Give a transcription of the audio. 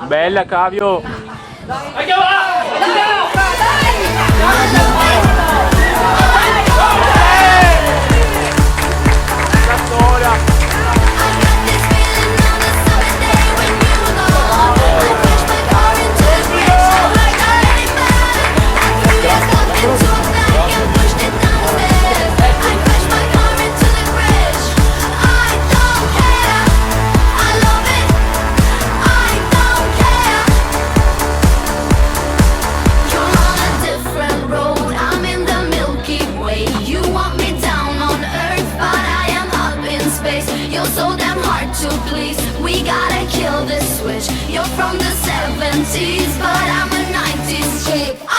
Bella Cavio. You're so damn hard to please. We gotta kill this switch. You're from the 70s, but I'm a 90s chick.